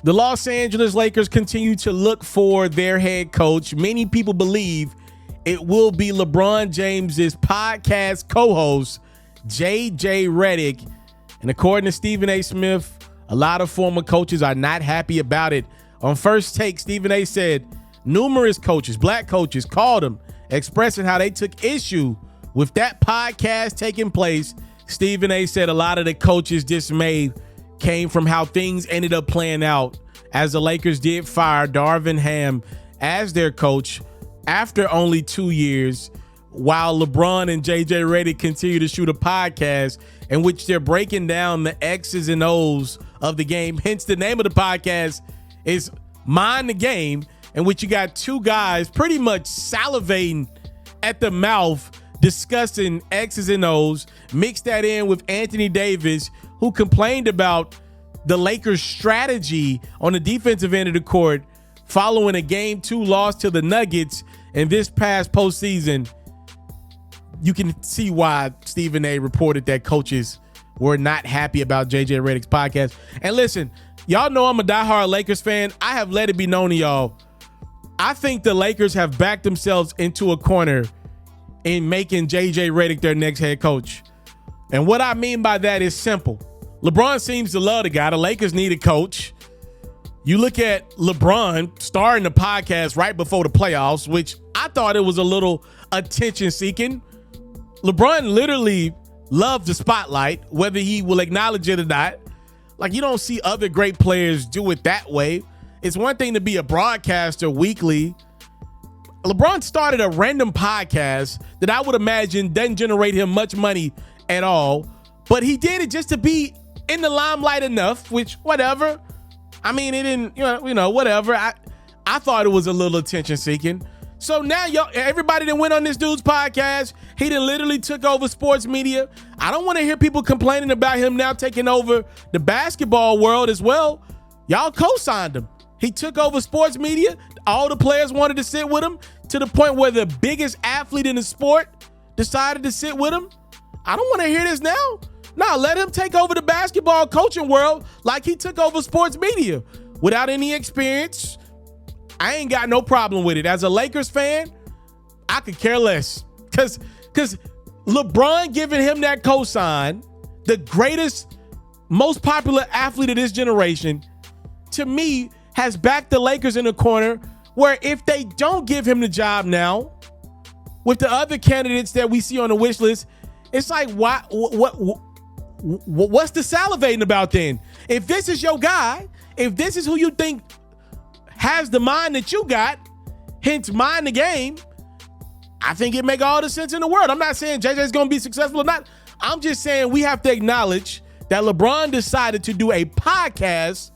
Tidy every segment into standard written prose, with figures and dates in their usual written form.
The Los Angeles Lakers continue to look for their head coach. Many people believe it will be LeBron James's podcast co-host, JJ Reddick. And according to Stephen A. Smith, a lot of former coaches are not happy about it. On First Take, Stephen A. said numerous coaches, black coaches, called him, expressing how they took issue with that podcast taking place. Stephen A. said a lot of the coaches' dismay came from how things ended up playing out, as the Lakers did fire Darvin Ham as their coach after only 2 years, while LeBron and JJ Reddick continue to shoot a podcast in which they're breaking down the X's and O's of the game. Hence, the name of the podcast is Mind the Game, in which you got two guys pretty much salivating at the mouth discussing X's and O's. Mix that in with Anthony Davis, who complained about the Lakers' strategy on the defensive end of the court following a Game 2 loss to the Nuggets in this past postseason. You can see why Stephen A. reported that coaches were not happy about JJ Redick's podcast. And listen, y'all know I'm a diehard Lakers fan. I have let it be known to y'all, I think the Lakers have backed themselves into a corner in making JJ Redick their next head coach. And what I mean by that is simple. LeBron seems to love the guy. The Lakers need a coach. You look at LeBron starting the podcast right before the playoffs, which I thought it was a little attention seeking. LeBron literally loves the spotlight, whether he will acknowledge it or not. Like, you don't see other great players do it that way. It's one thing to be a broadcaster weekly. LeBron started a random podcast that I would imagine doesn't generate him much money at all, but he did it just to be in the limelight enough, which whatever. I mean, it didn't, whatever. I thought it was a little attention seeking. So now everybody that went on this dude's podcast, he done literally took over sports media. I don't want to hear people complaining about him now taking over the basketball world as well. Y'all co-signed him. He took over sports media. All the players wanted to sit with him, to the point where the biggest athlete in the sport decided to sit with him. I don't want to hear this now. No, let him take over the basketball coaching world like he took over sports media without any experience. I ain't got no problem with it. As a Lakers fan, I could care less. Because LeBron giving him that cosign, the greatest, most popular athlete of this generation, to me, has backed the Lakers in a corner where if they don't give him the job now, with the other candidates that we see on the wish list, it's like, what's the salivating about then? If this is your guy, if this is who you think has the mind that you got, hence mind the game, I think it make all the sense in the world. I'm not saying JJ's going to be successful or not. I'm just saying we have to acknowledge that LeBron decided to do a podcast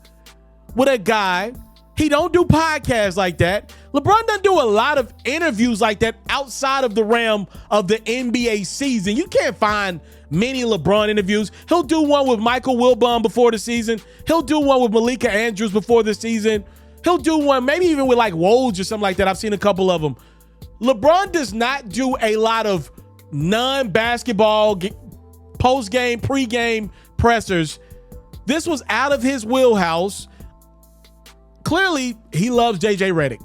with a guy. He don't do podcasts like that. LeBron doesn't do a lot of interviews like that outside of the realm of the NBA season. You can't find many LeBron interviews. He'll do one with Michael Wilbon before the season. He'll do one with Malika Andrews before the season. He'll do one maybe even with like Woj or something like that. I've seen a couple of them. LeBron does not do a lot of non-basketball post-game, pre-game pressers. This was out of his wheelhouse. Clearly, he loves JJ Reddick.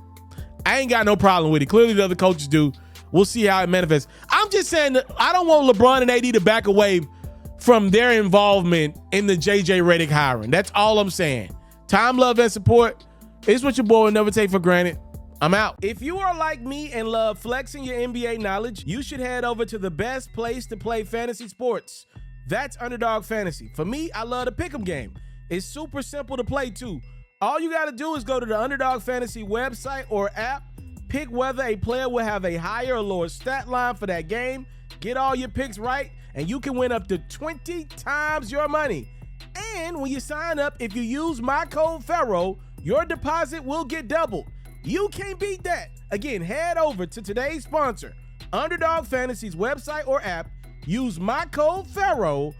I ain't got no problem with it. Clearly, the other coaches do. We'll see how it manifests. I'm just saying that I don't want LeBron and AD to back away from their involvement in the JJ Reddick hiring. That's all I'm saying. Time, love, and support. It's what your boy will never take for granted. I'm out. If you are like me and love flexing your NBA knowledge, you should head over to the best place to play fantasy sports. That's Underdog Fantasy. For me, I love the pick'em game. It's super simple to play too. All you got to do is go to the Underdog Fantasy website or app, pick whether a player will have a higher or lower stat line for that game, get all your picks right, and you can win up to 20 times your money. And when you sign up, if you use my code FERRO, your deposit will get doubled. You can't beat that. Again, head over to today's sponsor, Underdog Fantasy's website or app, use my code FERRO,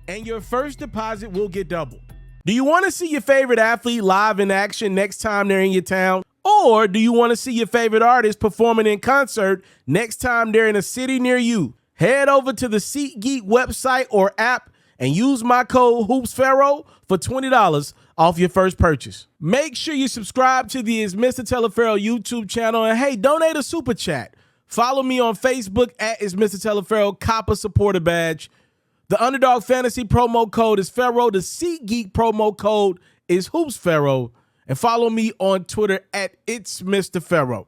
and your first deposit will get doubled. Do you want to see your favorite athlete live in action next time they're in your town? Or do you want to see your favorite artist performing in concert next time they're in a city near you? Head over to the SeatGeek website or app and use my code HoopsFerro for $20 off your first purchase. Make sure you subscribe to the It's Mr. Taliaferro YouTube channel, and hey, donate a super chat. Follow me on Facebook at It's Mr. Taliaferro, cop a supporter badge. The Underdog Fantasy promo code is Ferro. The SeatGeek promo code is HoopsFerro. And follow me on Twitter at It's Mr. Ferro.